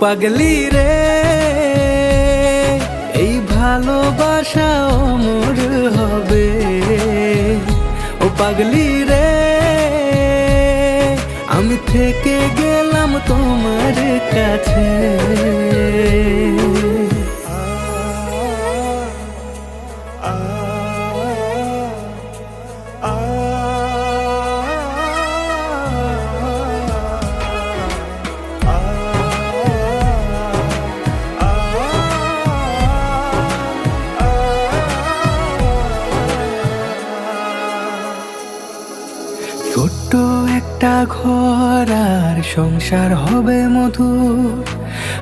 পাগলি রে, এই ভালোবাসা অমর হবে। ও পাগলি রে, আমি থেকে গেলাম তোমার কাছে। ছোট্ট একটা ঘর আর সংসার হবে মধুর,